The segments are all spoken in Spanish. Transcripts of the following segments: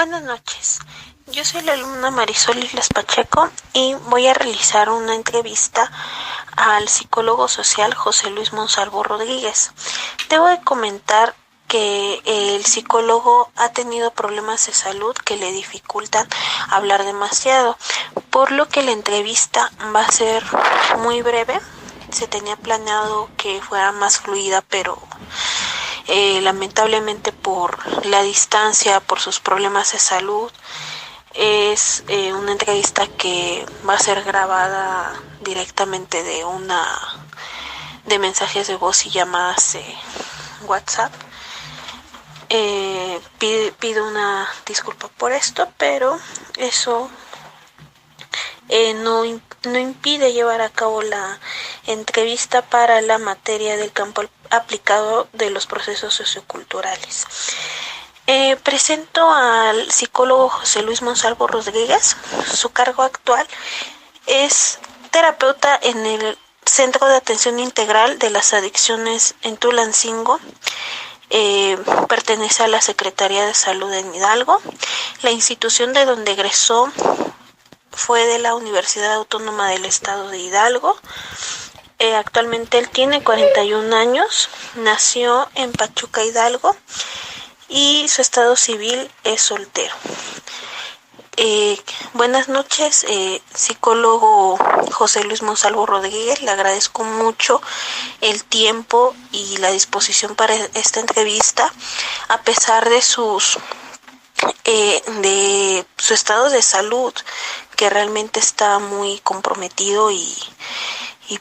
Buenas noches, yo soy la alumna Marisol Islas Pacheco y voy a realizar una entrevista al psicólogo social José Luis Monsalvo Rodríguez. Debo de comentar que el psicólogo ha tenido problemas de salud que le dificultan hablar demasiado, por lo que la entrevista va a ser muy breve. Se tenía planeado que fuera más fluida, pero lamentablemente por la distancia, por sus problemas de salud, es una entrevista que va a ser grabada directamente de mensajes de voz y llamadas WhatsApp. Pido una disculpa por esto, pero eso no impide llevar a cabo la entrevista para la materia del campo aplicado de los procesos socioculturales. Presento al psicólogo José Luis Monsalvo Rodríguez. Su cargo actual es terapeuta en el Centro de Atención Integral de las Adicciones en Tulancingo. Pertenece a la Secretaría de Salud en Hidalgo. La institución de donde egresó fue de la Universidad Autónoma del Estado de Hidalgo. Actualmente él tiene 41 años, nació en Pachuca, Hidalgo, y su estado civil es soltero. Buenas noches, psicólogo José Luis Monsalvo Rodríguez. Le agradezco mucho el tiempo y la disposición para esta entrevista, a pesar de de su estado de salud, que realmente está muy comprometido, y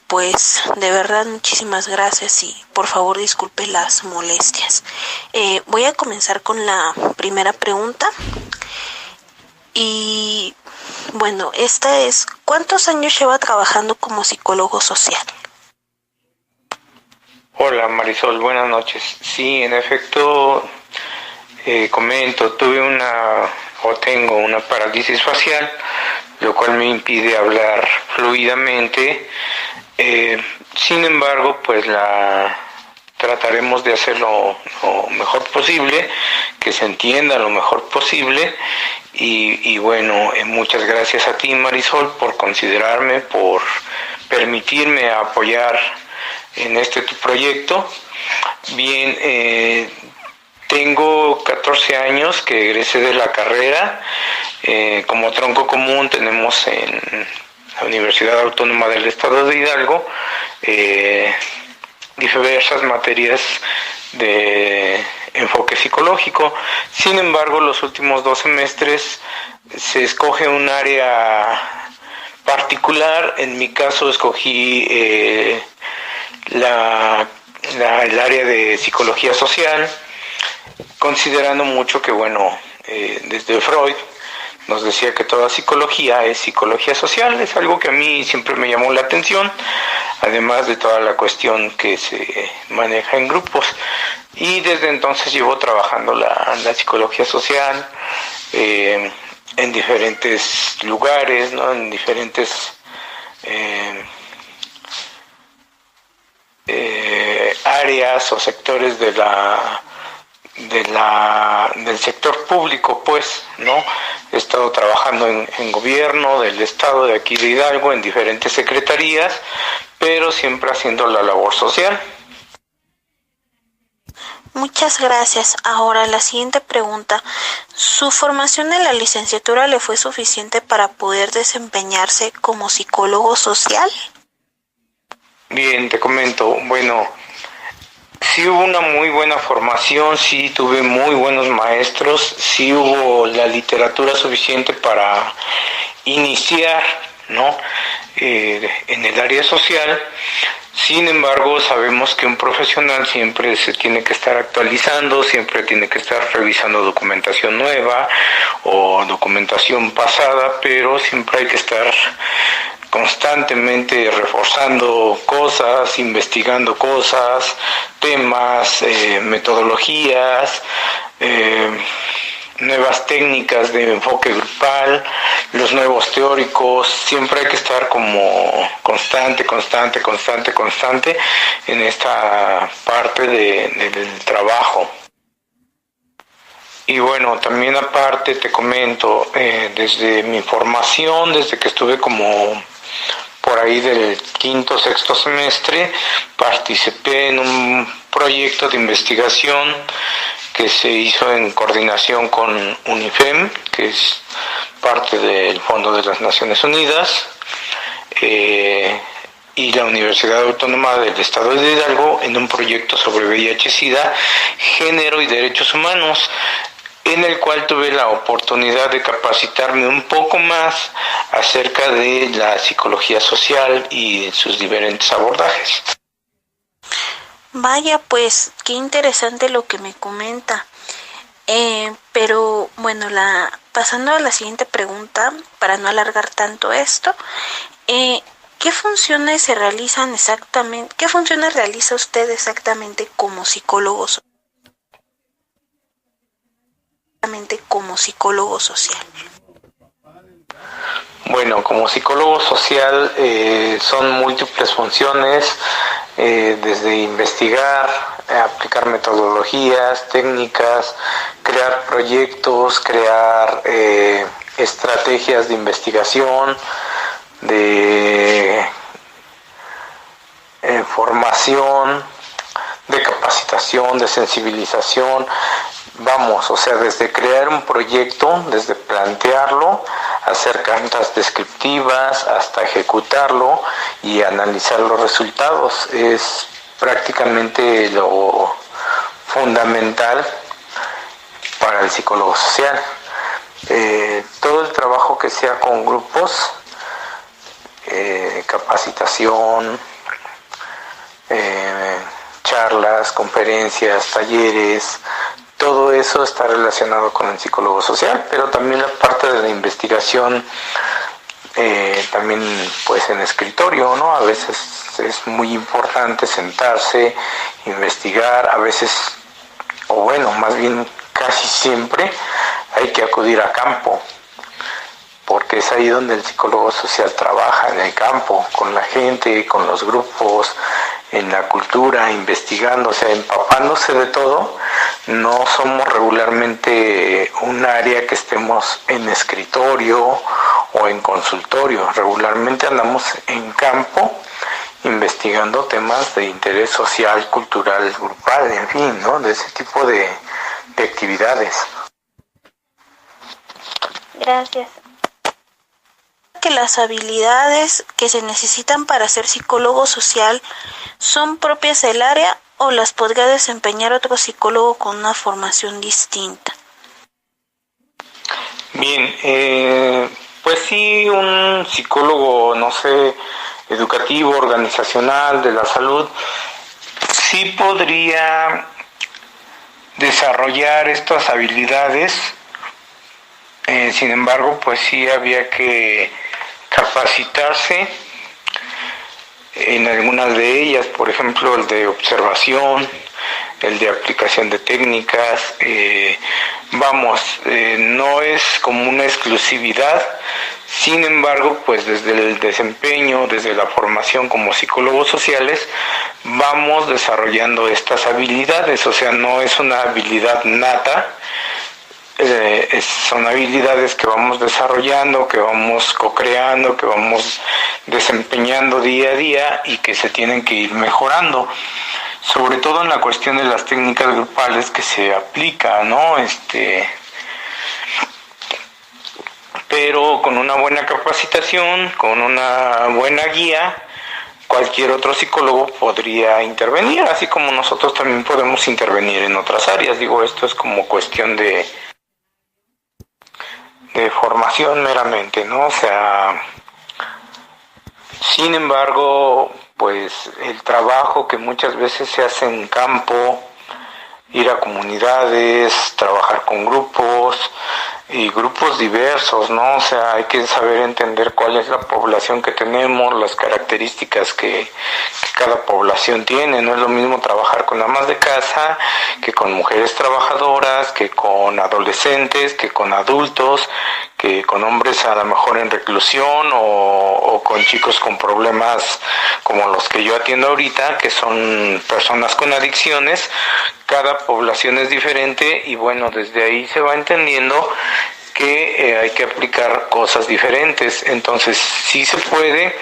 pues de verdad muchísimas gracias y por favor disculpe las molestias. Voy a comenzar con la primera pregunta y bueno, esta es: ¿cuántos años lleva trabajando como psicólogo social? Hola Marisol, buenas noches. Sí, en efecto, comento, tengo una parálisis facial, lo cual me impide hablar fluidamente. Sin embargo, pues trataremos de hacerlo lo mejor posible, que se entienda lo mejor posible. Y bueno, muchas gracias a ti, Marisol, por considerarme, por permitirme apoyar en tu proyecto. Bien, tengo 14 años que egresé de la carrera. Como tronco común tenemos en la Universidad Autónoma del Estado de Hidalgo diversas materias de enfoque psicológico. Sin embargo, los últimos 2 semestres se escoge un área particular. En mi caso escogí el área de psicología social, considerando mucho que, desde Freud nos decía que toda psicología es psicología social. Es algo que a mí siempre me llamó la atención, además de toda la cuestión que se maneja en grupos. Y desde entonces llevo trabajando la psicología social en diferentes lugares, ¿no? En diferentes áreas o sectores del sector público, pues, ¿no? He estado trabajando en gobierno del estado de aquí de Hidalgo, en diferentes secretarías, pero siempre haciendo la labor social. Muchas gracias. Ahora la siguiente pregunta: ¿su formación en la licenciatura le fue suficiente para poder desempeñarse como psicólogo social? Bien, te comento, sí hubo una muy buena formación, sí tuve muy buenos maestros, sí hubo la literatura suficiente para iniciar, ¿no? En el área social. Sin embargo, sabemos que un profesional siempre se tiene que estar actualizando, siempre tiene que estar revisando documentación nueva o documentación pasada, pero siempre hay que estar constantemente reforzando cosas, investigando cosas, temas, metodologías, nuevas técnicas de enfoque grupal, los nuevos teóricos. Siempre hay que estar como constante en esta parte del trabajo. Y bueno, también aparte te comento, desde mi formación, desde que estuve como por ahí del quinto, sexto semestre, participé en un proyecto de investigación que se hizo en coordinación con UNIFEM, que es parte del Fondo de las Naciones Unidas, y la Universidad Autónoma del Estado de Hidalgo, en un proyecto sobre VIH-Sida, género y derechos humanos, en el cual tuve la oportunidad de capacitarme un poco más acerca de la psicología social y sus diferentes abordajes. Vaya, pues qué interesante lo que me comenta. Pero bueno, pasando a la siguiente pregunta, para no alargar tanto esto, ¿qué funciones realiza usted exactamente como psicólogo social? Bueno, como psicólogo social son múltiples funciones, desde investigar, aplicar metodologías, técnicas, crear proyectos, crear estrategias de investigación, de formación, de capacitación, de sensibilización. Vamos, o sea, desde crear un proyecto, desde plantearlo, hacer cartas descriptivas, hasta ejecutarlo y analizar los resultados. Es prácticamente lo fundamental para el psicólogo social. Todo el trabajo que sea con grupos, capacitación, charlas, conferencias, talleres, todo eso está relacionado con el psicólogo social, pero también la parte de la investigación, también pues en escritorio, ¿no? A veces es muy importante sentarse, investigar, a veces, o bueno, más bien casi siempre hay que acudir a campo, porque es ahí donde el psicólogo social trabaja, en el campo, con la gente, con los grupos, en la cultura, investigando, o sea, empapándose de todo. No somos regularmente un área que estemos en escritorio o en consultorio, regularmente andamos en campo investigando temas de interés social, cultural, grupal, en fin, ¿no? De ese tipo de actividades. Gracias. Que las habilidades que se necesitan para ser psicólogo social son propias del área o las podría desempeñar otro psicólogo con una formación distinta. Bien, pues sí, un psicólogo, no sé, educativo, organizacional, de la salud, sí podría desarrollar estas habilidades. Sin embargo, pues sí había que capacitarse en algunas de ellas, por ejemplo, el de observación, el de aplicación de técnicas. No es como una exclusividad, sin embargo, pues desde el desempeño, desde la formación como psicólogos sociales, vamos desarrollando estas habilidades, o sea, no es una habilidad nata. Son habilidades que vamos desarrollando, que vamos co-creando, que vamos desempeñando día a día y que se tienen que ir mejorando, sobre todo en la cuestión de las técnicas grupales que se aplica, ¿no? Pero con una buena capacitación, con una buena guía, cualquier otro psicólogo podría intervenir, así como nosotros también podemos intervenir en otras áreas. Digo, esto es como cuestión de formación meramente, ¿no? O sea, sin embargo, pues el trabajo que muchas veces se hace en campo, ir a comunidades, trabajar con grupos y grupos diversos, ¿no? O sea, hay que saber entender cuál es la población que tenemos, las características que cada población tiene. No es lo mismo trabajar con amas de casa que con mujeres trabajadoras, que con adolescentes, que con adultos, que con hombres a lo mejor en reclusión o con chicos con problemas como los que yo atiendo ahorita, que son personas con adicciones. Cada población es diferente y bueno, desde ahí se va entendiendo que hay que aplicar cosas diferentes. Entonces sí se puede,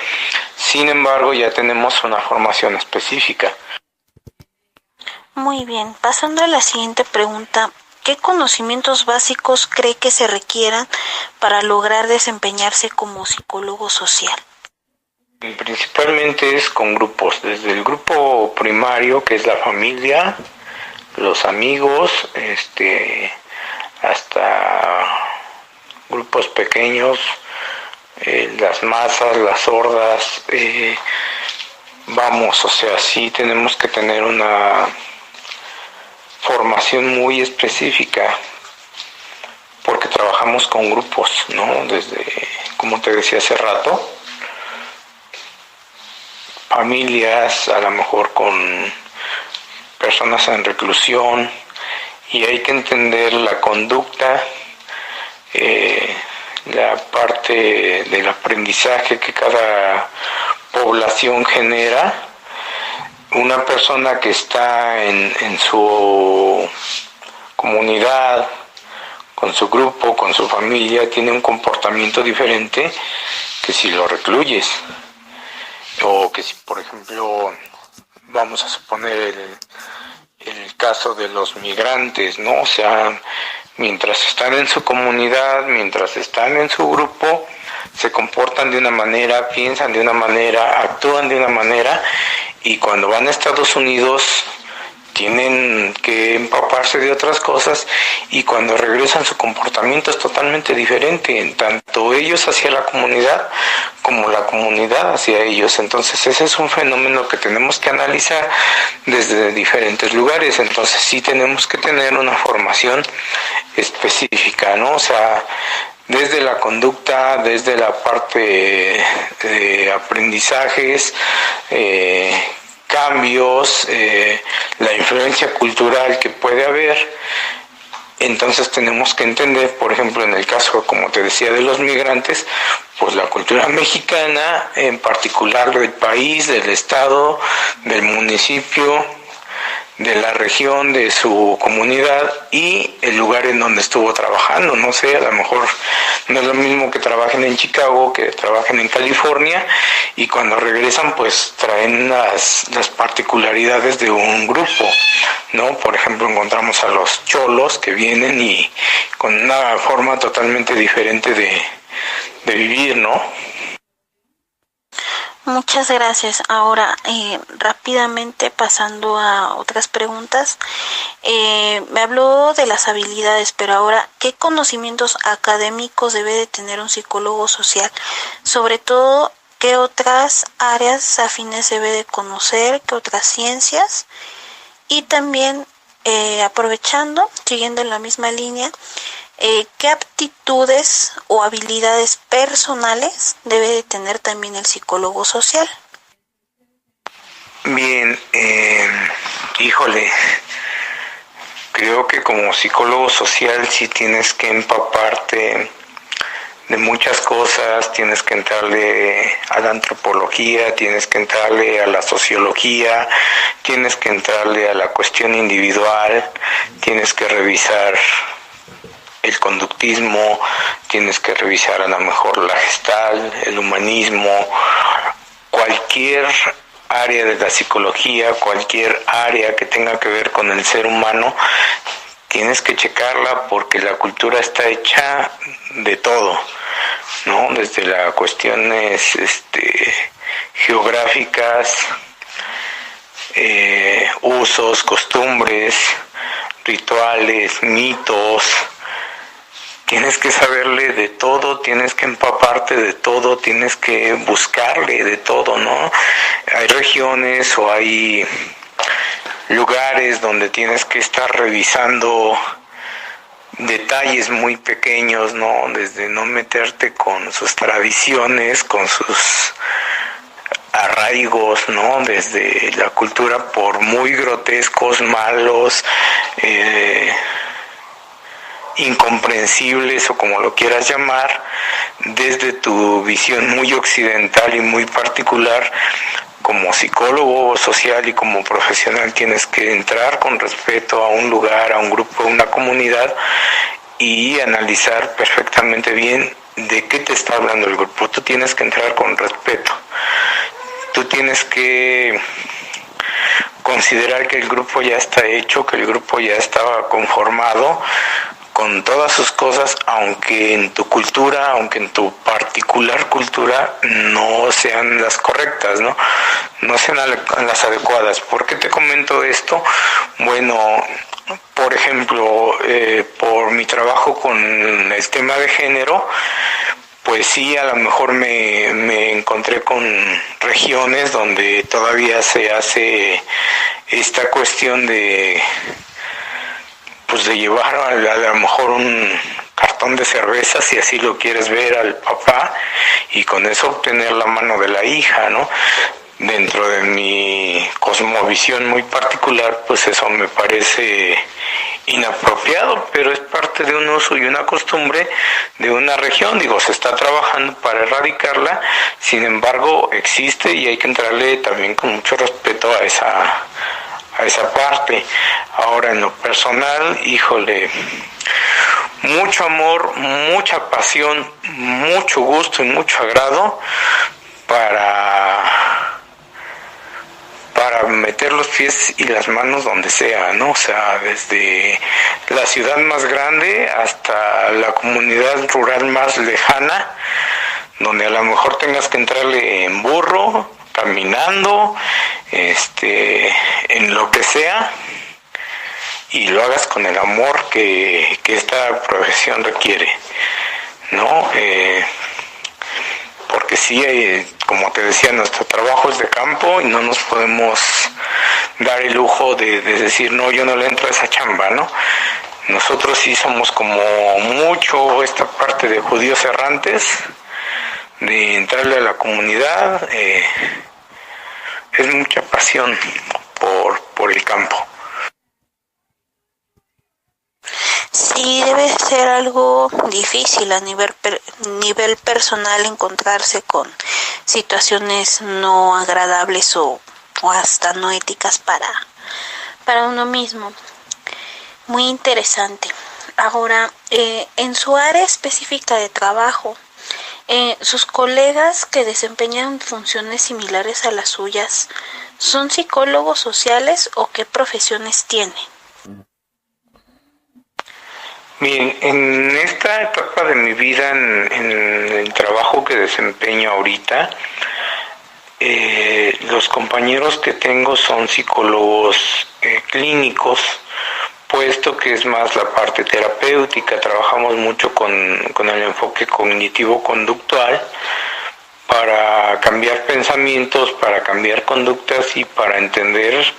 sin embargo ya tenemos una formación específica. Muy bien, pasando a la siguiente pregunta. ¿Qué conocimientos básicos cree que se requieran para lograr desempeñarse como psicólogo social? Principalmente es con grupos, desde el grupo primario, que es la familia, los amigos, hasta grupos pequeños, las masas, las hordas. O sea, sí tenemos que tener una formación muy específica, porque trabajamos con grupos, ¿no? Desde, como te decía hace rato, familias, a lo mejor con personas en reclusión, y hay que entender la conducta, la parte del aprendizaje que cada población genera. Una persona que está en su comunidad, con su grupo, con su familia, tiene un comportamiento diferente que si lo recluyes. O que si, por ejemplo, vamos a suponer el caso de los migrantes, ¿no? O sea, mientras están en su comunidad, mientras están en su grupo, se comportan de una manera, piensan de una manera, actúan de una manera, y cuando van a Estados Unidos tienen que empaparse de otras cosas, y cuando regresan su comportamiento es totalmente diferente, tanto ellos hacia la comunidad como la comunidad hacia ellos. Entonces ese es un fenómeno que tenemos que analizar desde diferentes lugares. Entonces sí tenemos que tener una formación específica, ¿no? O sea, desde la conducta, desde la parte de aprendizajes, cambios, la influencia cultural que puede haber. Entonces tenemos que entender, por ejemplo, en el caso, como te decía, de los migrantes, pues la cultura mexicana, en particular del país, del estado, del municipio, de la región, de su comunidad y el lugar en donde estuvo trabajando. No sé, a lo mejor no es lo mismo que trabajen en Chicago, que trabajen en California, y cuando regresan pues traen las particularidades de un grupo, ¿no? Por ejemplo, encontramos a los cholos que vienen y con una forma totalmente diferente de vivir, ¿no? Muchas gracias. Ahora, rápidamente pasando a otras preguntas, me habló de las habilidades, pero ahora, ¿qué conocimientos académicos debe de tener un psicólogo social? Sobre todo, ¿qué otras áreas afines debe de conocer? ¿Qué otras ciencias? Y también, aprovechando, siguiendo en la misma línea, ¿qué aptitudes o habilidades personales debe de tener también el psicólogo social? Bien, híjole, creo que como psicólogo social sí tienes que empaparte de muchas cosas, tienes que entrarle a la antropología, tienes que entrarle a la sociología, tienes que entrarle a la cuestión individual, tienes que revisar el conductismo, tienes que revisar a lo mejor la Gestalt, el humanismo, cualquier área de la psicología, cualquier área que tenga que ver con el ser humano, tienes que checarla porque la cultura está hecha de todo, ¿no? Desde las cuestiones geográficas, usos, costumbres, rituales, mitos. Tienes que saberle de todo, tienes que empaparte de todo, tienes que buscarle de todo, ¿no? Hay regiones o hay lugares donde tienes que estar revisando detalles muy pequeños, ¿no? Desde no meterte con sus tradiciones, con sus arraigos, ¿no? Desde la cultura, por muy grotescos, malos, incomprensibles o como lo quieras llamar, desde tu visión muy occidental y muy particular. Como psicólogo social y como profesional tienes que entrar con respeto a un lugar, a un grupo, a una comunidad y analizar perfectamente bien de qué te está hablando el grupo. Tú tienes que entrar con respeto. Tú tienes que considerar que el grupo ya está hecho, que el grupo ya estaba conformado con todas sus cosas, aunque en tu cultura, aunque en tu particular cultura no sean las correctas, no sean las adecuadas. ¿Por qué te comento esto? Bueno, por ejemplo, por mi trabajo con el tema de género, pues sí, a lo mejor me encontré con regiones donde todavía se hace esta cuestión de llevar a lo mejor un cartón de cerveza, si así lo quieres ver, al papá, y con eso obtener la mano de la hija, ¿no? Dentro de mi cosmovisión muy particular, pues eso me parece inapropiado, pero es parte de un uso y una costumbre de una región. Digo, se está trabajando para erradicarla, sin embargo existe y hay que entrarle también con mucho respeto a esa parte. Ahora, en lo personal, híjole, mucho amor, mucha pasión, mucho gusto y mucho agrado para meter los pies y las manos donde sea, ¿no? O sea, desde la ciudad más grande hasta la comunidad rural más lejana, donde a lo mejor tengas que entrarle en burro, caminando, en lo que sea, y lo hagas con el amor que esta profesión requiere, ¿no? Porque sí, como te decía, nuestro trabajo es de campo y no nos podemos dar el lujo de decir, no, yo no le entro a esa chamba, ¿no? Nosotros sí somos como mucho esta parte de judíos errantes, de entrarle a la comunidad. Es mucha pasión por el campo. Sí, debe ser algo difícil a nivel personal encontrarse con situaciones no agradables o hasta no éticas para uno mismo. Muy interesante. Ahora, en su área específica de trabajo, sus colegas que desempeñan funciones similares a las suyas, ¿son psicólogos sociales o qué profesiones tienen? Bien, en esta etapa de mi vida, en el trabajo que desempeño ahorita, los compañeros que tengo son psicólogos clínicos, puesto que es más la parte terapéutica. Trabajamos mucho con el enfoque cognitivo-conductual para cambiar pensamientos, para cambiar conductas y para entender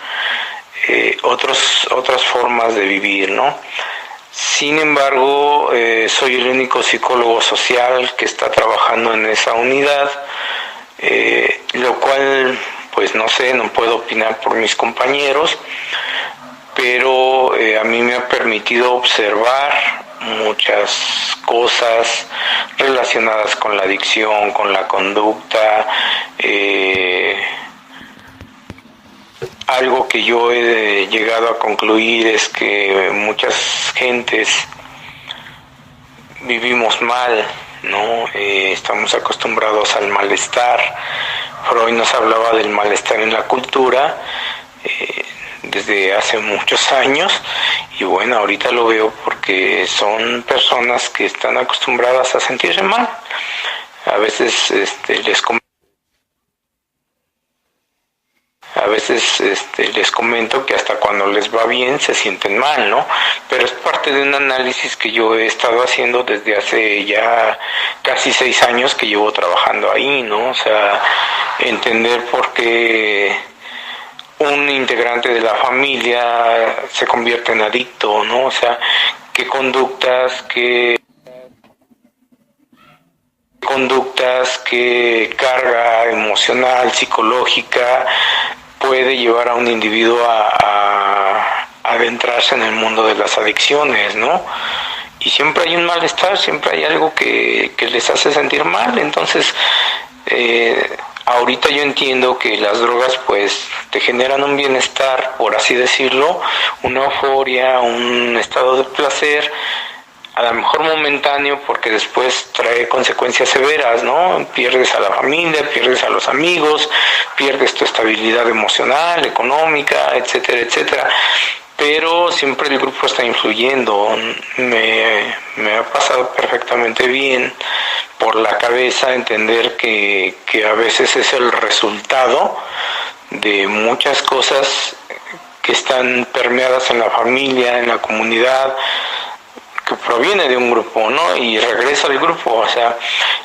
otras formas de vivir, ¿no? Sin embargo, soy el único psicólogo social que está trabajando en esa unidad, lo cual, pues no sé, no puedo opinar por mis compañeros, pero a mí me ha permitido observar muchas cosas relacionadas con la adicción, con la conducta. Algo que yo he llegado a concluir es que muchas gentes vivimos mal, ¿no? Estamos acostumbrados al malestar. Freud nos hablaba del malestar en la cultura desde hace muchos años, y bueno, ahorita lo veo porque son personas que están acostumbradas a sentirse mal. A veces les comento que hasta cuando les va bien se sienten mal, ¿no? Pero es parte de un análisis que yo he estado haciendo desde hace ya casi 6 años que llevo trabajando ahí, ¿no? O sea, entender por qué un integrante de la familia se convierte en adicto, ¿no? O sea, qué conductas, qué carga emocional, psicológica puede llevar a un individuo a adentrarse en el mundo de las adicciones, ¿no? y siempre hay un malestar, siempre hay algo que les hace sentir mal. Entonces, ahorita yo entiendo que las drogas pues te generan un bienestar, por así decirlo, una euforia, un estado de placer, a lo mejor momentáneo, porque después trae consecuencias severas, ¿no? Pierdes a la familia, pierdes a los amigos, pierdes tu estabilidad emocional, económica, etcétera, etcétera. Pero siempre el grupo está influyendo. Me ha pasado perfectamente bien por la cabeza entender que a veces es el resultado de muchas cosas que están permeadas en la familia, en la comunidad, que proviene de un grupo, ¿no? Y regresa al grupo, o sea,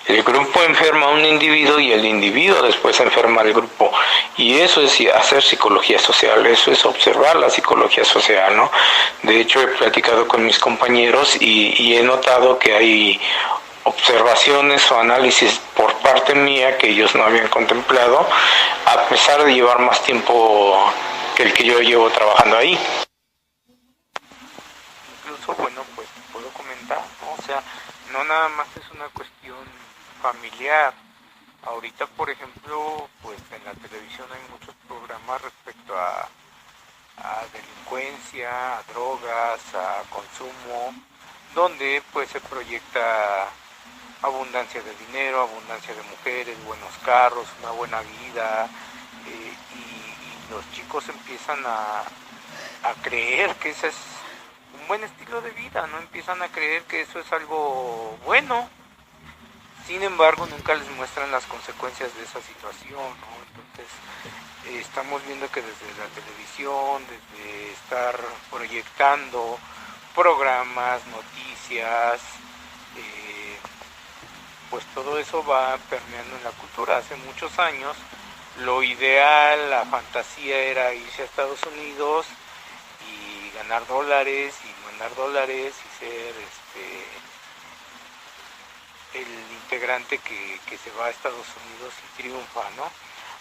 el grupo enferma a un individuo y el individuo después enferma al grupo. Y eso es hacer psicología social, eso es observar la psicología social, ¿no? De hecho, he platicado con mis compañeros y he notado que hay observaciones o análisis por parte mía que ellos no habían contemplado, a pesar de llevar más tiempo que el que yo llevo trabajando ahí. Incluso, bueno, pues puedo comentar, ¿no? O sea, no nada más es una cuestión familiar. Ahorita, por ejemplo, pues en la televisión hay muchos programas respecto a delincuencia, a drogas, a consumo, donde pues se proyecta abundancia de dinero, abundancia de mujeres, buenos carros, una buena vida, y los chicos empiezan a creer que ese es un buen estilo de vida, ¿no? Empiezan a creer que eso es algo bueno. Sin embargo, nunca les muestran las consecuencias de esa situación, ¿no? Entonces, estamos viendo que desde la televisión, desde estar proyectando programas, noticias, pues todo eso va permeando en la cultura. Hace muchos años, lo ideal, la fantasía era irse a Estados Unidos y ganar dólares y mandar dólares y ser el integrante que se va a Estados Unidos y triunfa, ¿no?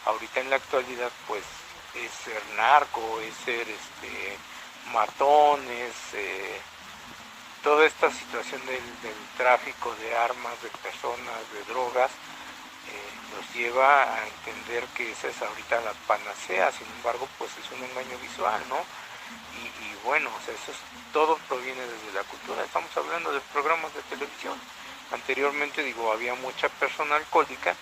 Ahorita en la actualidad pues es ser narco, es ser matón, es toda esta situación del tráfico de armas, de personas, de drogas, nos lleva a entender que esa es ahorita la panacea. Sin embargo, pues es un engaño visual, ¿no? Y bueno, o sea, todo proviene desde la cultura. Estamos hablando de programas de televisión. Anteriormente, había mucha persona alcohólica,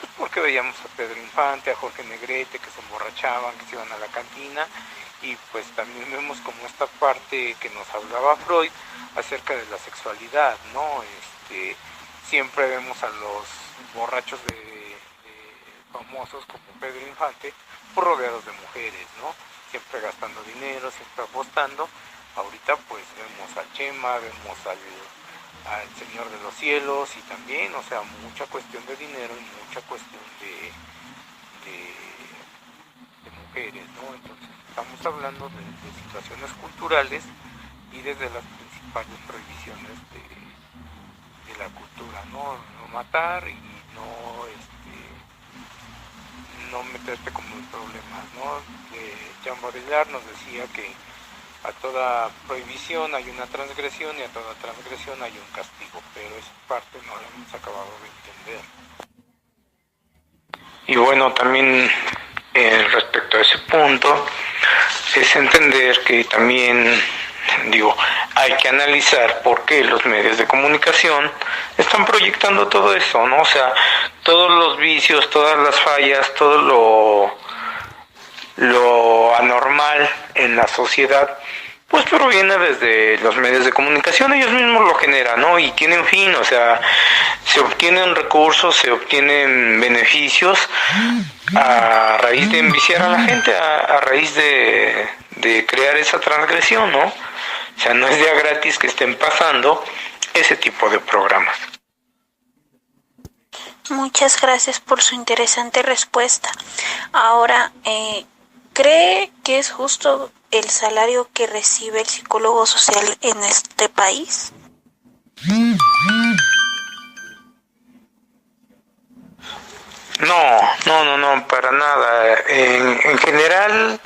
pues porque veíamos a Pedro Infante, a Jorge Negrete, que se emborrachaban, que se iban a la cantina, y pues también vemos como esta parte que nos hablaba Freud acerca de la sexualidad, ¿no? Siempre vemos a los borrachos de famosos como Pedro Infante, pues rodeados de mujeres, ¿no? Siempre gastando dinero, siempre apostando. Ahorita pues vemos a Chema, vemos al Señor de los Cielos, y también, o sea, mucha cuestión de dinero y mucha cuestión de mujeres, ¿no? Entonces estamos hablando de situaciones culturales y desde las principales prohibiciones de la cultura, ¿no? No matar y no meterte como en problemas, ¿no? Jean Baudrillard nos decía que a toda prohibición hay una transgresión y a toda transgresión hay un castigo, pero esa parte no la hemos acabado de entender. Y bueno, también respecto a ese punto, es entender que también, hay que analizar por qué los medios de comunicación están proyectando todo eso, ¿no? O sea, todos los vicios, todas las fallas, todo lo anormal en la sociedad, pues proviene desde los medios de comunicación. Ellos mismos lo generan, ¿no? Y tienen fin, o sea, se obtienen recursos, se obtienen beneficios a raíz de enviciar a la gente, a raíz de crear esa transgresión, ¿no? O sea, no es de a gratis que estén pasando ese tipo de programas. Muchas gracias por su interesante respuesta. Ahora, ¿cree que es justo el salario que recibe el psicólogo social en este país? No, para nada. En general,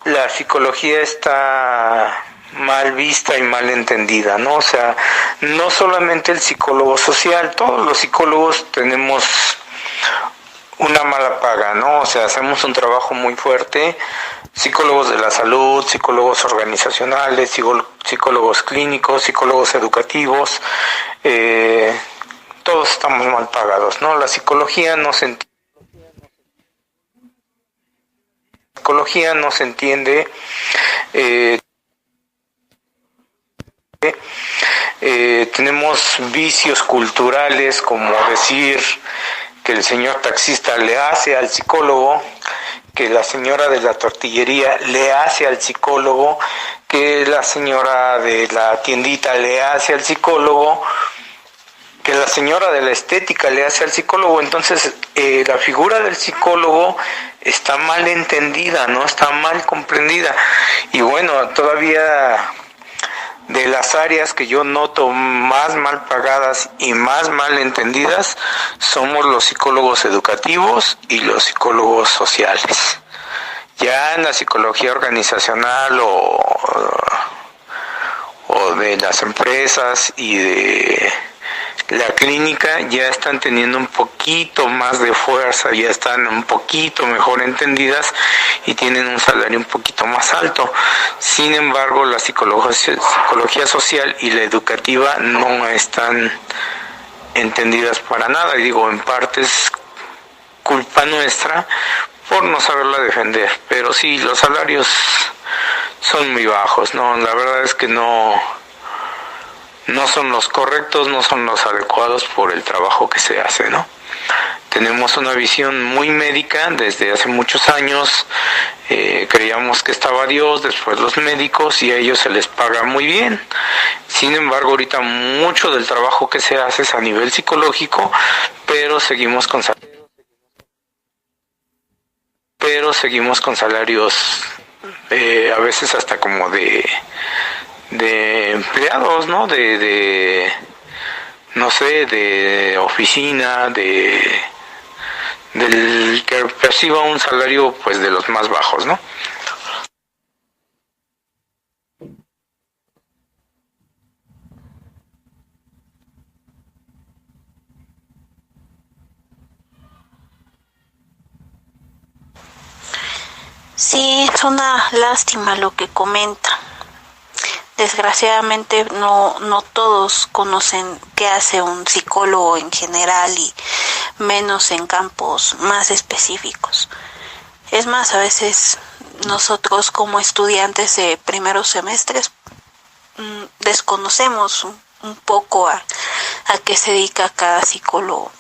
la psicología está mal vista y mal entendida, ¿no? O sea, no solamente el psicólogo social, todos los psicólogos tenemos una mala paga, ¿no? O sea, hacemos un trabajo muy fuerte, psicólogos de la salud, psicólogos organizacionales, psicólogos clínicos, psicólogos educativos, todos estamos mal pagados, ¿no? La psicología no se entiende, tenemos vicios culturales como decir que el señor taxista le hace al psicólogo, que la señora de la tortillería le hace al psicólogo, que la señora de la tiendita le hace al psicólogo, que la señora de la estética le hace al psicólogo. Entonces la figura del psicólogo está mal entendida, no está mal comprendida. Y bueno, todavía de las áreas que yo noto más mal pagadas y más mal entendidas somos los psicólogos educativos y los psicólogos sociales. Ya en la psicología organizacional o de las empresas y de la clínica ya están teniendo un poquito más de fuerza, ya están un poquito mejor entendidas y tienen un salario un poquito más alto. Sin embargo, la psicología social y la educativa no están entendidas para nada. Y digo, en parte es culpa nuestra por no saberla defender. Pero sí, los salarios son muy bajos, ¿no? La verdad es que no son los correctos, no son los adecuados por el trabajo que se hace, ¿no? Tenemos una visión muy médica desde hace muchos años, creíamos que estaba Dios, después los médicos, y a ellos se les paga muy bien. Sin embargo, ahorita mucho del trabajo que se hace es a nivel psicológico, pero seguimos con salarios a veces hasta como de empleados, ¿no? No sé, de oficina, del que perciba un salario pues de los más bajos, ¿no? Sí, es una lástima lo que comenta. Desgraciadamente no todos conocen qué hace un psicólogo en general y menos en campos más específicos. Es más, a veces nosotros como estudiantes de primeros semestres desconocemos un poco a qué se dedica cada psicólogo,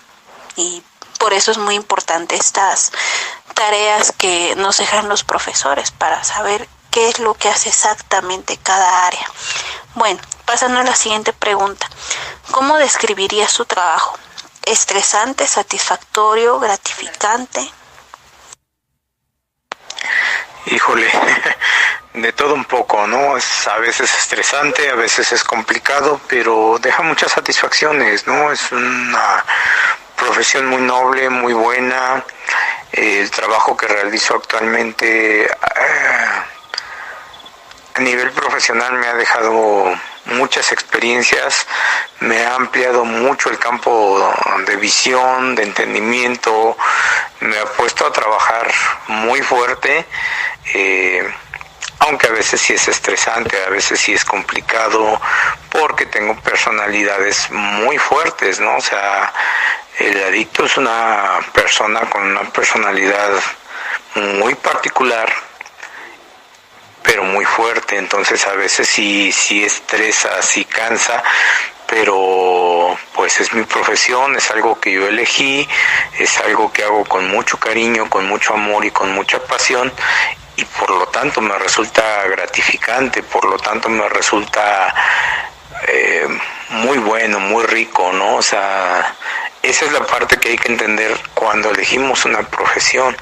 y por eso es muy importante estas tareas que nos dejan los profesores para saber qué es lo que hace exactamente cada área. Bueno, pasando a la siguiente pregunta. ¿Cómo describiría su trabajo? ¿Estresante, satisfactorio, gratificante? Híjole, de todo un poco, ¿no? Es a veces estresante, a veces es complicado, pero deja muchas satisfacciones, ¿no? Es una profesión muy noble, muy buena. El trabajo que realizo actualmente a nivel profesional me ha dejado muchas experiencias, me ha ampliado mucho el campo de visión, de entendimiento, me ha puesto a trabajar muy fuerte, aunque a veces sí es estresante, a veces sí es complicado, porque tengo personalidades muy fuertes, ¿no? O sea, el adicto es una persona con una personalidad muy particular, pero muy fuerte. Entonces a veces sí estresa, sí cansa, pero pues es mi profesión, es algo que yo elegí, es algo que hago con mucho cariño, con mucho amor y con mucha pasión, y por lo tanto me resulta gratificante, por lo tanto me resulta muy bueno, muy rico, ¿no? O sea, esa es la parte que hay que entender cuando elegimos una profesión,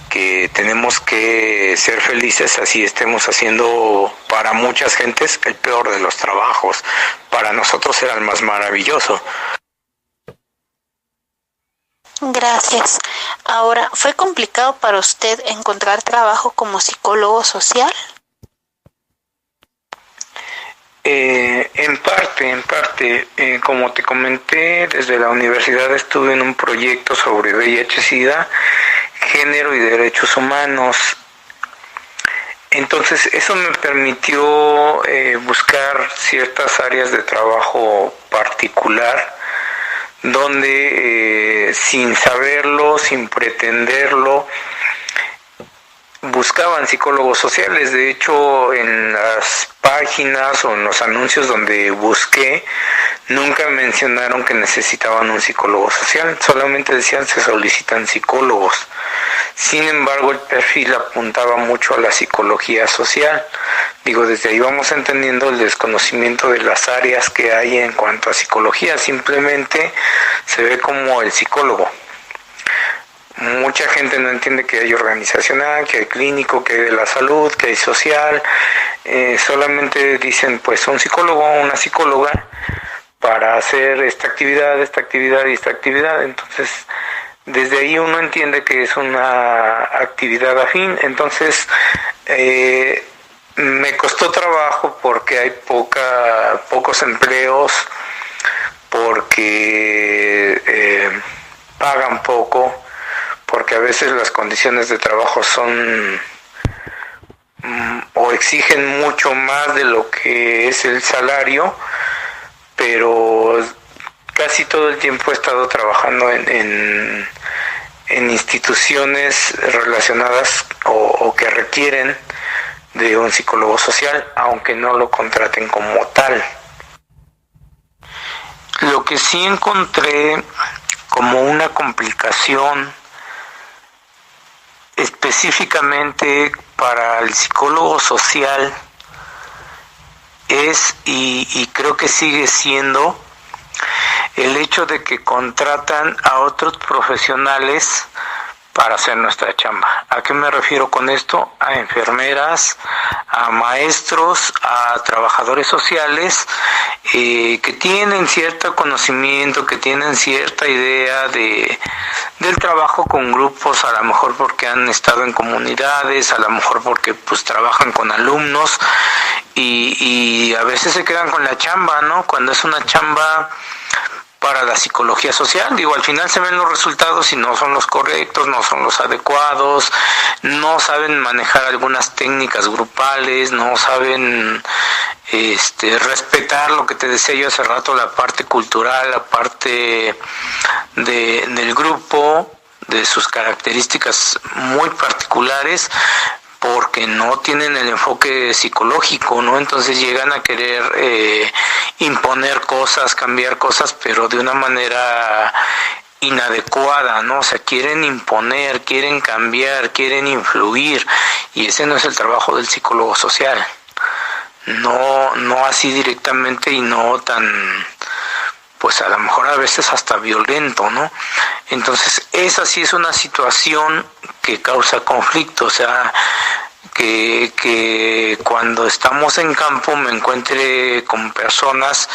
que tenemos que ser felices así estemos haciendo para muchas gentes el peor de los trabajos. Para nosotros será el más maravilloso. Gracias. Ahora, ¿fue complicado para usted encontrar trabajo como psicólogo social? En parte, como te comenté, desde la universidad estuve en un proyecto sobre VIH-Sida, género y derechos humanos. Entonces eso me permitió buscar ciertas áreas de trabajo particular donde sin saberlo, sin pretenderlo, buscaban psicólogos sociales. De hecho, en las páginas o en los anuncios donde busqué, nunca mencionaron que necesitaban un psicólogo social, solamente decían se solicitan psicólogos. Sin embargo, el perfil apuntaba mucho a la psicología social. Digo, desde ahí vamos entendiendo el desconocimiento de las áreas que hay en cuanto a psicología. Simplemente se ve como el psicólogo. Mucha gente no entiende que hay organizacional, que hay clínico, que hay de la salud, que hay social. Solamente dicen, pues, un psicólogo o una psicóloga para hacer esta actividad y esta actividad. Entonces, desde ahí uno entiende que es una actividad afín. Entonces, me costó trabajo porque hay pocos empleos, porque pagan poco, porque a veces las condiciones de trabajo son o exigen mucho más de lo que es el salario, pero casi todo el tiempo he estado trabajando en instituciones relacionadas o que requieren de un psicólogo social, aunque no lo contraten como tal. Lo que sí encontré como una complicación específicamente para el psicólogo social es, y creo que sigue siendo, el hecho de que contratan a otros profesionales para hacer nuestra chamba. ¿A qué me refiero con esto? A enfermeras, a maestros, a trabajadores sociales que tienen cierto conocimiento, que tienen cierta idea del trabajo con grupos, a lo mejor porque han estado en comunidades, a lo mejor porque pues trabajan con alumnos y a veces se quedan con la chamba, ¿no? Cuando es una chamba para la psicología social, digo, al final se ven los resultados y no son los correctos, no son los adecuados, no saben manejar algunas técnicas grupales, no saben respetar lo que te decía yo hace rato, la parte cultural, la parte del grupo, de sus características muy particulares, porque no tienen el enfoque psicológico, ¿no? Entonces llegan a querer imponer cosas, cambiar cosas, pero de una manera inadecuada, ¿no? O sea, quieren imponer, quieren cambiar, quieren influir, y ese no es el trabajo del psicólogo social. No así directamente y no tan, pues a lo mejor a veces hasta violento, ¿no? Entonces, esa sí es una situación que causa conflicto, o sea, que cuando estamos en campo me encuentre con personas,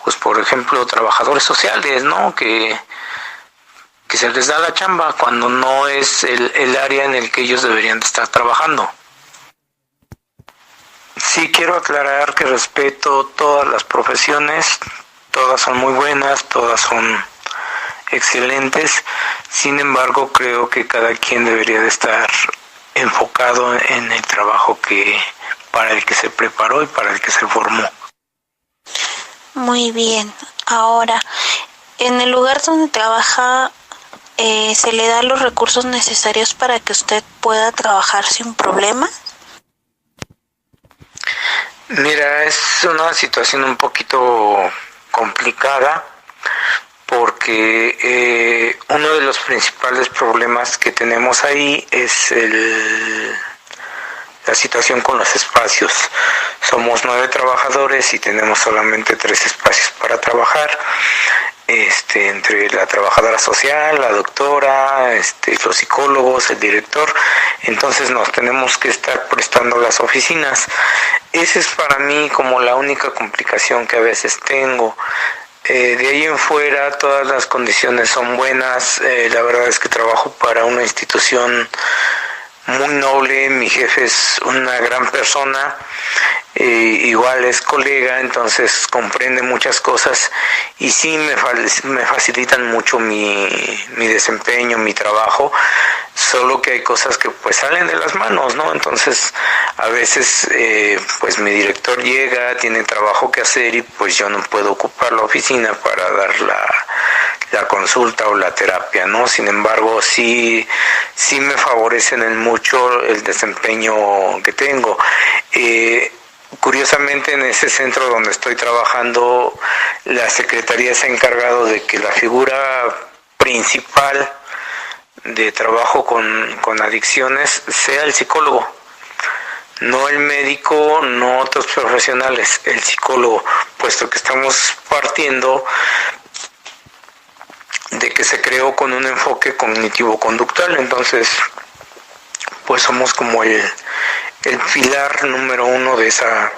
pues por ejemplo, trabajadores sociales, ¿no? Que se les da la chamba cuando no es el área en el que ellos deberían de estar trabajando. Sí quiero aclarar que respeto todas las profesiones, todas son muy buenas, todas son excelentes, sin embargo creo que cada quien debería de estar enfocado en el trabajo para el que se preparó y para el que se formó. Muy bien. Ahora, en el lugar donde trabaja, ¿se le da los recursos necesarios para que usted pueda trabajar sin problema? Mira, es una situación un poquito complicada porque uno de los principales problemas que tenemos ahí es la situación con los espacios. Somos 9 trabajadores y tenemos solamente 3 espacios para trabajar, entre la trabajadora social, la doctora, los psicólogos, el director. Entonces nos tenemos que estar prestando las oficinas. Esa es para mí como la única complicación que a veces tengo. De ahí en fuera todas las condiciones son buenas. La verdad es que trabajo para una institución muy noble, mi jefe es una gran persona, igual es colega, entonces comprende muchas cosas y sí me facilitan mucho mi desempeño, mi trabajo, solo que hay cosas que pues salen de las manos, ¿no? Entonces a veces pues mi director llega, tiene trabajo que hacer y pues yo no puedo ocupar la oficina para dar la consulta o la terapia, ¿no? Sin embargo, sí me favorecen en mucho el desempeño que tengo. Curiosamente, en ese centro donde estoy trabajando, la secretaría se ha encargado de que la figura principal de trabajo con adicciones sea el psicólogo, no el médico, no otros profesionales, el psicólogo, puesto que estamos partiendo de que se creó con un enfoque cognitivo-conductual. Entonces pues somos como el pilar número uno de esa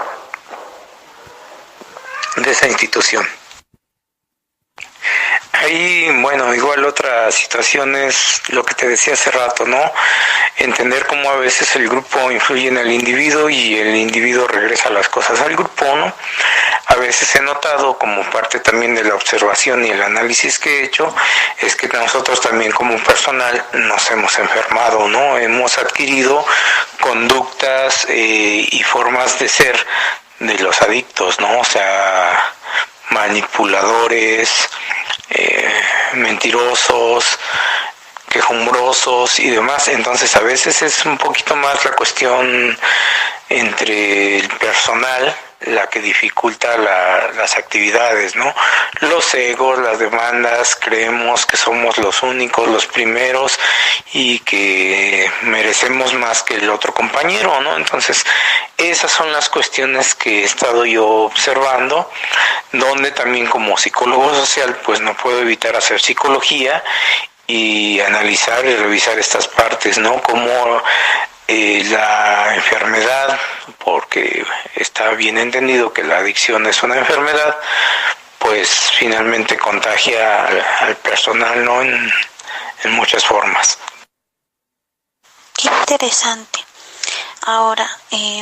institución. Ahí, bueno, igual otra situación es lo que te decía hace rato, ¿no? Entender cómo a veces el grupo influye en el individuo y el individuo regresa las cosas al grupo, ¿no? A veces he notado, como parte también de la observación y el análisis que he hecho, es que nosotros también como personal nos hemos enfermado, ¿no? Hemos adquirido conductas y formas de ser de los adictos, ¿no? O sea, manipuladores, mentirosos, quejumbrosos y demás. Entonces a veces es un poquito más la cuestión entre el personal la que dificulta las actividades, ¿no? Los egos, las demandas, creemos que somos los únicos, los primeros y que merecemos más que el otro compañero, ¿no? Entonces, esas son las cuestiones que he estado yo observando, donde también como psicólogo social, pues no puedo evitar hacer psicología y analizar y revisar estas partes, ¿no? Como la enfermedad, porque está bien entendido que la adicción es una enfermedad, pues finalmente contagia al personal, ¿no? En muchas formas. Qué interesante. Ahora,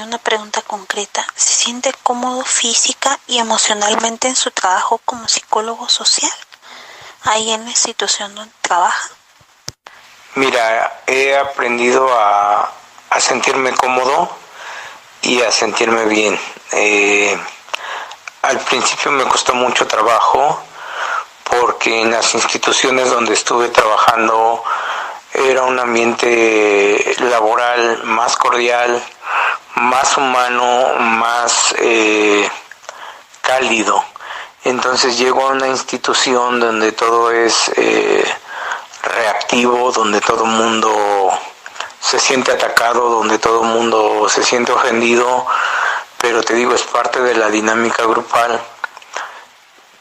una pregunta concreta. ¿Se siente cómodo física y emocionalmente en su trabajo como psicólogo social? Ahí en la institución donde trabaja. Mira, he aprendido a sentirme cómodo y a sentirme bien. Al principio me costó mucho trabajo porque en las instituciones donde estuve trabajando era un ambiente laboral más cordial, más humano, más cálido. Entonces llego a una institución donde todo es reactivo, donde todo el mundo se siente atacado, donde todo el mundo se siente ofendido, pero te digo, es parte de la dinámica grupal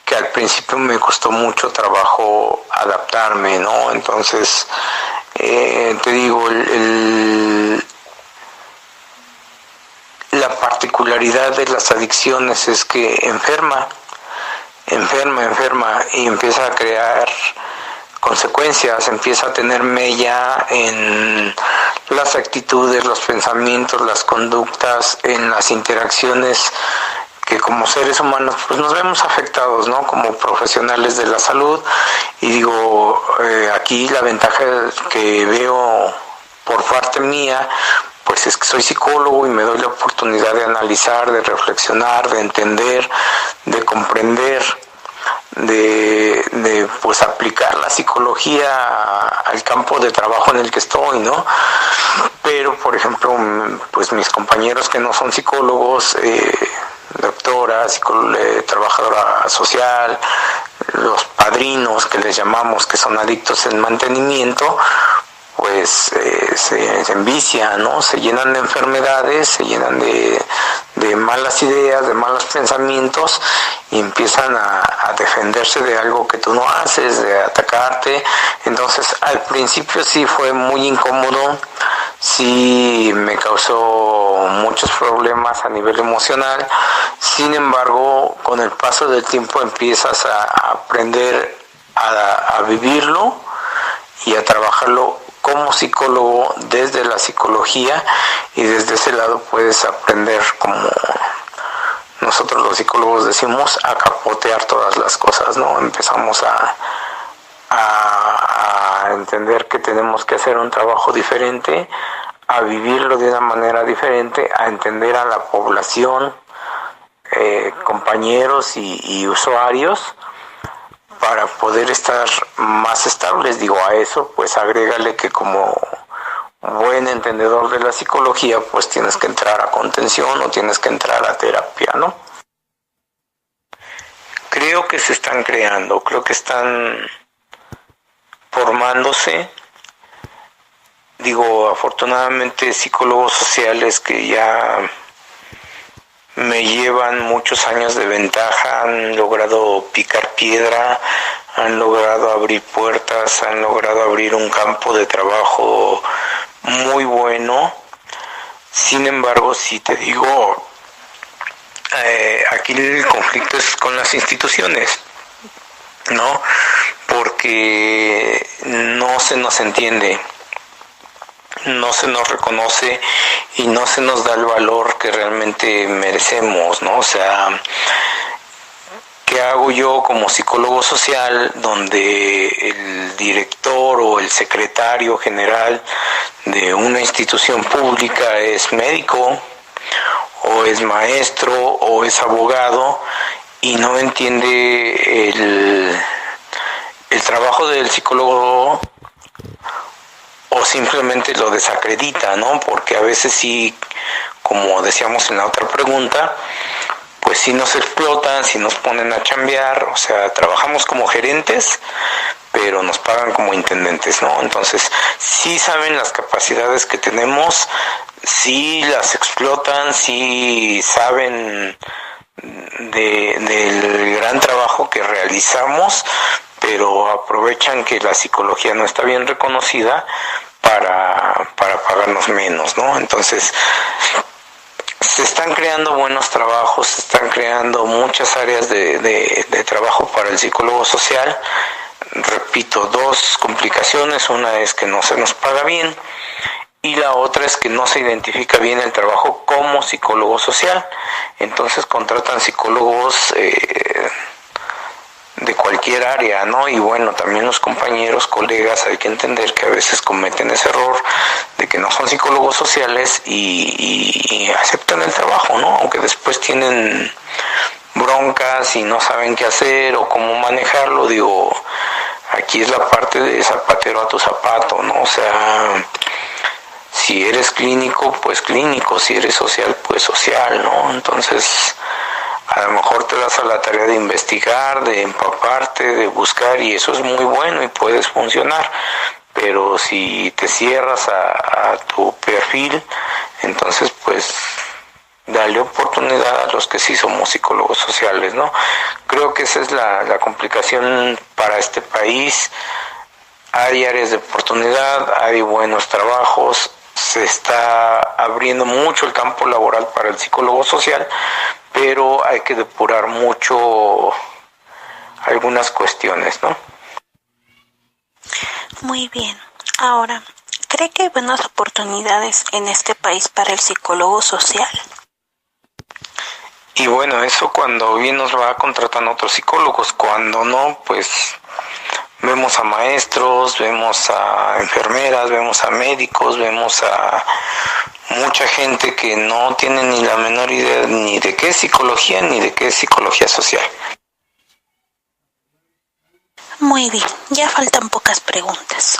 que al principio me costó mucho trabajo adaptarme, ¿no? Entonces, te digo, la particularidad de las adicciones es que enferma y empieza a crear consecuencias, empieza a tener mella en las actitudes, los pensamientos, las conductas, en las interacciones que como seres humanos pues nos vemos afectados, ¿no? Como profesionales de la salud. Y digo, aquí la ventaja que veo por parte mía pues es que soy psicólogo y me doy la oportunidad de analizar, de reflexionar, de entender, de comprender, de pues aplicar la psicología al campo de trabajo en el que estoy, ¿no? Pero por ejemplo, pues mis compañeros que no son psicólogos, doctora, trabajadora social, los padrinos que les llamamos, que son adictos en mantenimiento, pues se envician, ¿no? Se llenan de enfermedades, se llenan de malas ideas, de malos pensamientos y empiezan a defenderse de algo que tú no haces, de atacarte. Entonces al principio sí fue muy incómodo, sí me causó muchos problemas a nivel emocional. Sin embargo, con el paso del tiempo empiezas a aprender a vivirlo y a trabajarlo como psicólogo desde la psicología, y desde ese lado puedes aprender como nosotros los psicólogos decimos, a capotear todas las cosas, ¿no? Empezamos a entender que tenemos que hacer un trabajo diferente, a vivirlo de una manera diferente, a entender a la población, compañeros y usuarios, para poder estar más estables. Digo, a eso pues agrégale que como buen entendedor de la psicología, pues tienes que entrar a contención o tienes que entrar a terapia, ¿no? Creo que se están creando, creo que están formándose. Digo, afortunadamente psicólogos sociales que ya me llevan muchos años de ventaja, han logrado picar piedra, han logrado abrir puertas, han logrado abrir un campo de trabajo muy bueno. Sin embargo, si te digo, aquí el conflicto es con las instituciones, ¿no? Porque no se nos entiende, no se nos reconoce y no se nos da el valor que realmente merecemos, ¿no? O sea, ¿qué hago yo como psicólogo social donde el director o el secretario general de una institución pública es médico o es maestro o es abogado y no entiende el trabajo del psicólogo, o simplemente lo desacredita, ¿no? Porque a veces sí, como decíamos en la otra pregunta, pues sí nos explotan, sí nos ponen a chambear, o sea, trabajamos como gerentes, pero nos pagan como intendentes, ¿no? Entonces, sí saben las capacidades que tenemos, sí las explotan, sí saben del gran trabajo que realizamos, pero aprovechan que la psicología no está bien reconocida para pagarnos menos, ¿no? Entonces, se están creando buenos trabajos, se están creando muchas áreas de trabajo para el psicólogo social. Repito, dos complicaciones: una es que no se nos paga bien y la otra es que no se identifica bien el trabajo como psicólogo social. Entonces contratan psicólogos de cualquier área, ¿no? Y bueno, también los compañeros, colegas, hay que entender que a veces cometen ese error de que no son psicólogos sociales y aceptan el trabajo, ¿no? Aunque después tienen broncas y no saben qué hacer o cómo manejarlo. Digo, aquí es la parte de zapatero a tu zapato, ¿no? O sea, si eres clínico, pues clínico; si eres social, pues social, ¿no? Entonces, a lo mejor te das a la tarea de investigar, de empaparte, de buscar, y eso es muy bueno y puedes funcionar. Pero si te cierras a tu perfil, entonces pues dale oportunidad a los que sí somos psicólogos sociales, ¿no? Creo que esa es la complicación para este país. Hay áreas de oportunidad, hay buenos trabajos, se está abriendo mucho el campo laboral para el psicólogo social, pero hay que depurar mucho algunas cuestiones, ¿no? Muy bien. Ahora, ¿cree que hay buenas oportunidades en este país para el psicólogo social? Y bueno, eso cuando bien nos va contratando otros psicólogos; cuando no, pues vemos a maestros, vemos a enfermeras, vemos a médicos, vemos a mucha gente que no tiene ni la menor idea ni de qué es psicología ni de qué es psicología social. Muy bien, ya faltan pocas preguntas.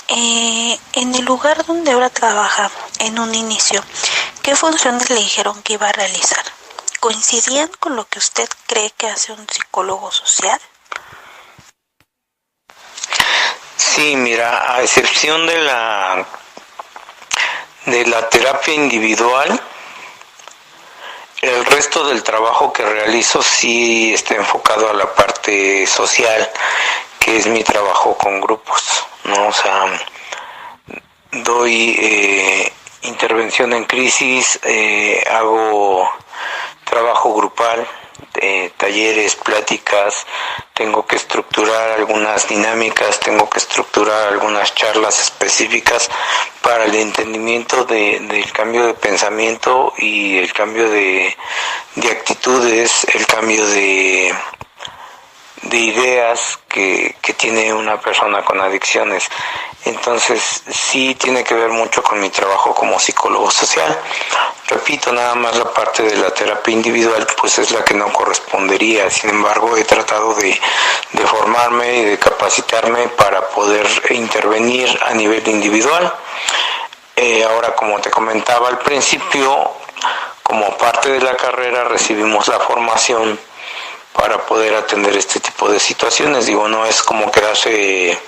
En el lugar donde ahora trabaja, en un inicio, ¿qué funciones le dijeron que iba a realizar? ¿Coincidían con lo que usted cree que hace un psicólogo social? Sí, mira, a excepción de la terapia individual, el resto del trabajo que realizo sí está enfocado a la parte social, que es mi trabajo con grupos, ¿no? O sea, doy intervención en crisis, hago trabajo grupal, talleres, pláticas, tengo que estructurar algunas dinámicas, tengo que estructurar algunas charlas específicas para el entendimiento del cambio de pensamiento y el cambio de actitudes, el cambio de ideas que tiene una persona con adicciones. Entonces sí tiene que ver mucho con mi trabajo como psicólogo social. Repito, nada más la parte de la terapia individual pues es la que no correspondería. Sin embargo, he tratado de formarme y de capacitarme para poder intervenir a nivel individual. Ahora, como te comentaba al principio, como parte de la carrera recibimos la formación para poder atender este tipo de situaciones. Digo, no es como quedarse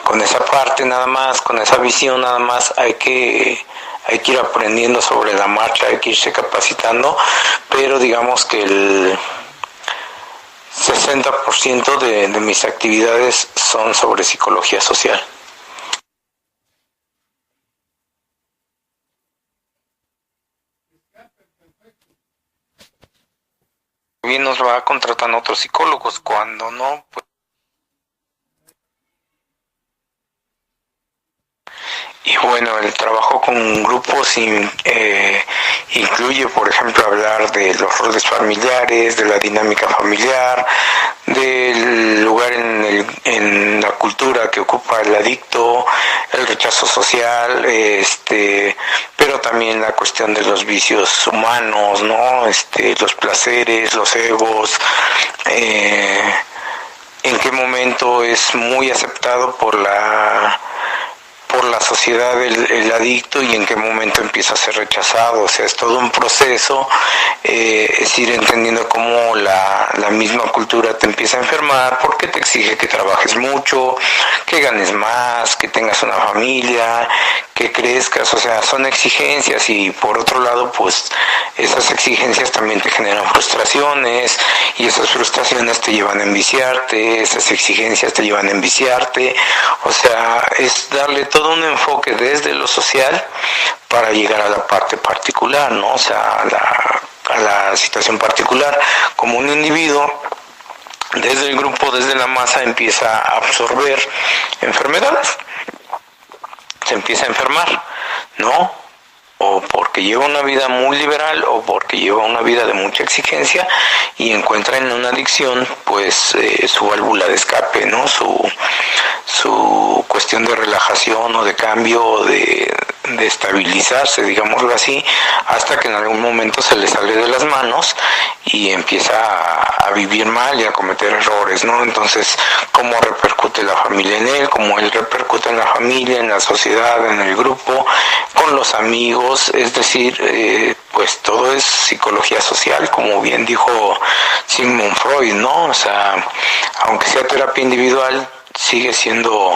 con esa parte nada más, con esa visión nada más. Hay que ir aprendiendo sobre la marcha, hay que irse capacitando, pero digamos que el 60% de mis actividades son sobre psicología social. Bien nos va contratando otros psicólogos, cuando no, pues. Y bueno, el trabajo con grupos incluye, por ejemplo, hablar de los roles familiares, de la dinámica familiar, del lugar en la cultura que ocupa el adicto, el rechazo social, pero también la cuestión de los vicios humanos, ¿no? Los placeres, los egos, en qué momento es muy aceptado por la sociedad el adicto y en qué momento empieza a ser rechazado. O sea, es todo un proceso, es ir entendiendo cómo la misma cultura te empieza a enfermar porque te exige que trabajes mucho, que ganes más, que tengas una familia, que crezcas. O sea, son exigencias, y por otro lado, pues esas exigencias también te generan frustraciones, y esas frustraciones te llevan a enviciarte, esas exigencias te llevan a enviciarte. O sea, es darle todo un enfoque desde lo social para llegar a la parte particular, ¿no? O sea, a la situación particular. Como un individuo, desde el grupo, desde la masa, empieza a absorber enfermedades, se empieza a enfermar, ¿no? O porque lleva una vida muy liberal, o porque lleva una vida de mucha exigencia y encuentra en una adicción pues su válvula de escape, ¿no? Su cuestión de relajación o de cambio o de estabilizarse, digámoslo así, hasta que en algún momento se le sale de las manos y empieza a vivir mal y a cometer errores, ¿no? Entonces, ¿cómo repercute la familia en él? ¿Cómo él repercute en la familia, en la sociedad, en el grupo, con los amigos? Es decir, pues todo es psicología social, como bien dijo Sigmund Freud, ¿no? O sea, aunque sea terapia individual, sigue siendo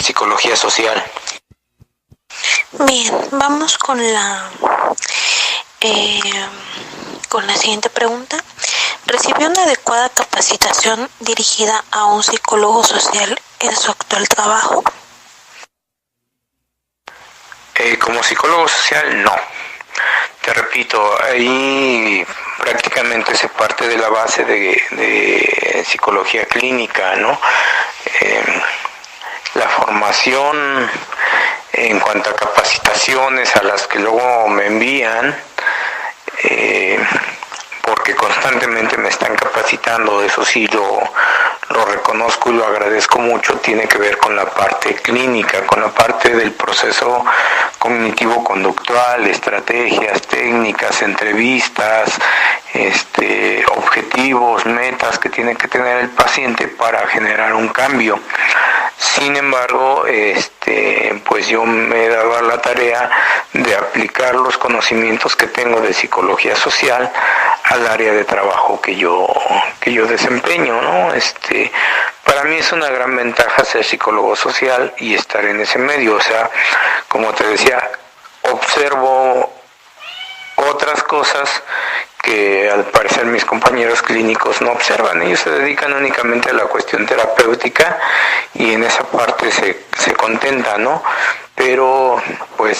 psicología social. Bien, vamos con la siguiente pregunta. ¿Recibió una adecuada capacitación dirigida a un psicólogo social en su actual trabajo? Como psicólogo social, no. Te repito, ahí prácticamente se parte de la base de psicología clínica, ¿no? La formación en cuanto a capacitaciones a las que luego me envían, porque constantemente me están capacitando, eso sí lo reconozco y lo agradezco mucho, tiene que ver con la parte clínica, con la parte del proceso cognitivo-conductual, estrategias, técnicas, entrevistas, objetivos, metas que tiene que tener el paciente para generar un cambio. Sin embargo, pues yo me he dado a la tarea de aplicar los conocimientos que tengo de psicología social al área de trabajo que yo desempeño, ¿no? Para mí es una gran ventaja ser psicólogo social y estar en ese medio. O sea, como te decía, observo otras cosas que al parecer mis compañeros clínicos no observan. Ellos se dedican únicamente a la cuestión terapéutica y en esa parte se contentan, ¿no? Pero pues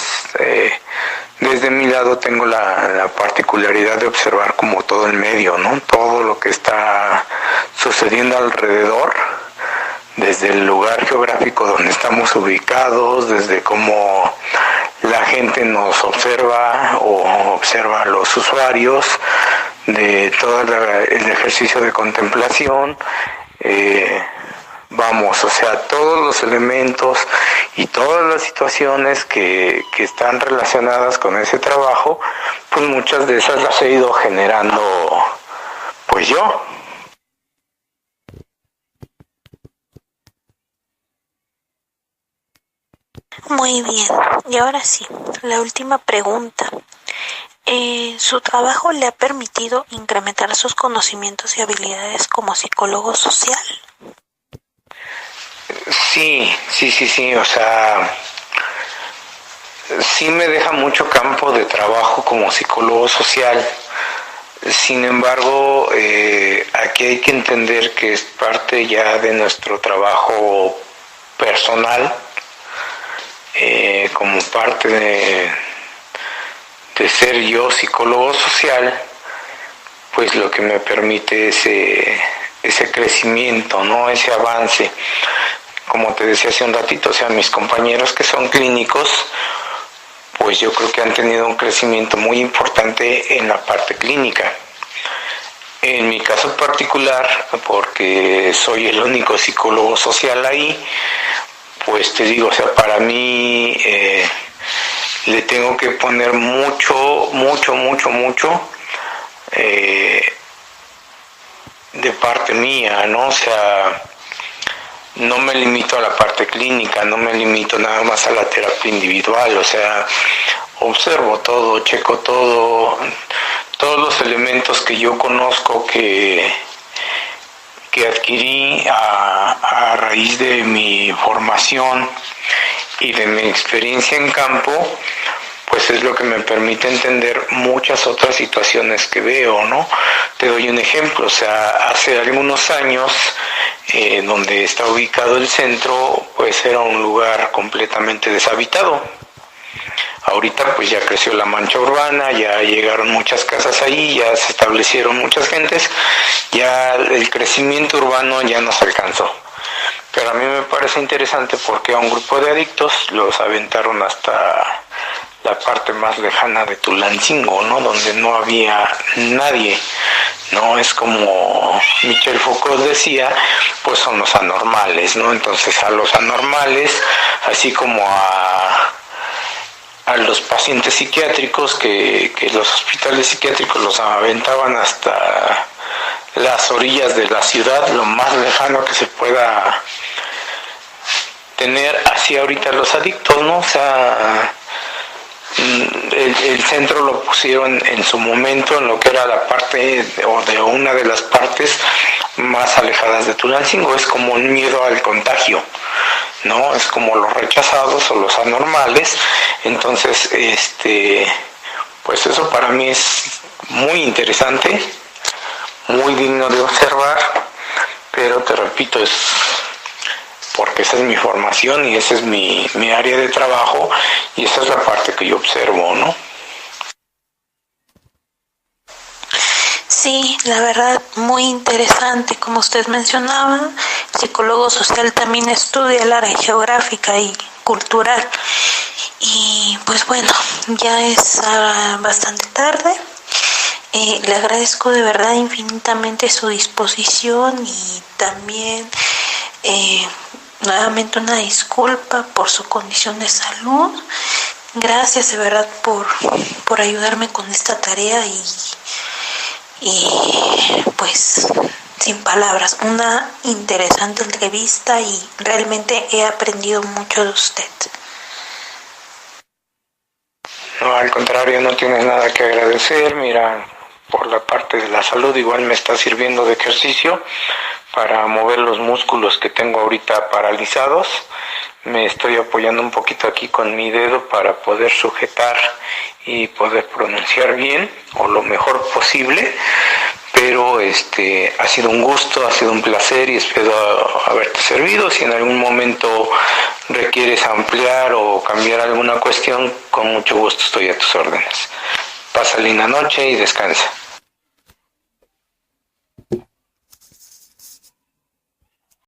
Desde mi lado tengo la particularidad de observar como todo el medio, ¿no? Todo lo que está sucediendo alrededor, desde el lugar geográfico donde estamos ubicados, desde cómo la gente nos observa o observa a los usuarios, de todo el ejercicio de contemplación, vamos, o sea, todos los elementos y todas las situaciones que están relacionadas con ese trabajo, pues muchas de esas las he ido generando pues yo. Muy bien. Y ahora sí, la última pregunta. ¿Su trabajo le ha permitido incrementar sus conocimientos y habilidades como psicólogo social? Sí, o sea, sí me deja mucho campo de trabajo como psicólogo social. Sin embargo, aquí hay que entender que es parte ya de nuestro trabajo personal, como parte de ser yo psicólogo social, pues lo que me permite ese crecimiento, ¿no? Ese avance. Como te decía hace un ratito, o sea, mis compañeros que son clínicos, pues yo creo que han tenido un crecimiento muy importante en la parte clínica. En mi caso particular, porque soy el único psicólogo social ahí, pues te digo, o sea, para mí le tengo que poner mucho de parte mía, ¿no? O sea, no me limito a la parte clínica, no me limito nada más a la terapia individual, o sea, observo todo, checo todo, todos los elementos que yo conozco que adquirí a raíz de mi formación y de mi experiencia en campo, pues es lo que me permite entender muchas otras situaciones que veo, ¿no? Te doy un ejemplo, o sea, hace algunos años, donde está ubicado el centro, pues era un lugar completamente deshabitado. Ahorita pues ya creció la mancha urbana, ya llegaron muchas casas ahí, ya se establecieron muchas gentes, ya el crecimiento urbano ya nos alcanzó. Pero a mí me parece interesante porque a un grupo de adictos los aventaron hasta la parte más lejana de Tulancingo, ¿no? Donde no había nadie, ¿no? Es como Michel Foucault decía, pues son los anormales, ¿no? Entonces a los anormales, así como a los pacientes psiquiátricos, que los hospitales psiquiátricos los aventaban hasta las orillas de la ciudad, lo más lejano que se pueda tener, así ahorita los adictos, ¿no? O sea, el centro lo pusieron en su momento en lo que era la parte o de una de las partes más alejadas de Tulancingo. Es como un miedo al contagio, ¿no? Es como los rechazados o los anormales. Entonces, pues eso para mí es muy interesante, muy digno de observar, pero te repito, es porque esa es mi formación y esa es mi área de trabajo y esa es la parte que yo observo, ¿no? Sí, la verdad, muy interesante. Como usted mencionaba, el psicólogo social también estudia el área geográfica y cultural. Y pues bueno, ya es bastante tarde. Le agradezco de verdad infinitamente su disposición y también nuevamente una disculpa por su condición de salud. Gracias de verdad por ayudarme con esta tarea y pues sin palabras, una interesante entrevista y realmente he aprendido mucho de usted. No, al contrario, no tienes nada que agradecer. Mira, por la parte de la salud igual me está sirviendo de ejercicio para mover los músculos que tengo ahorita paralizados. Me estoy apoyando un poquito aquí con mi dedo para poder sujetar y poder pronunciar bien o lo mejor posible. Pero ha sido un gusto, ha sido un placer y espero haberte servido. Si en algún momento requieres ampliar o cambiar alguna cuestión, con mucho gusto estoy a tus órdenes. Pasa linda noche y descansa.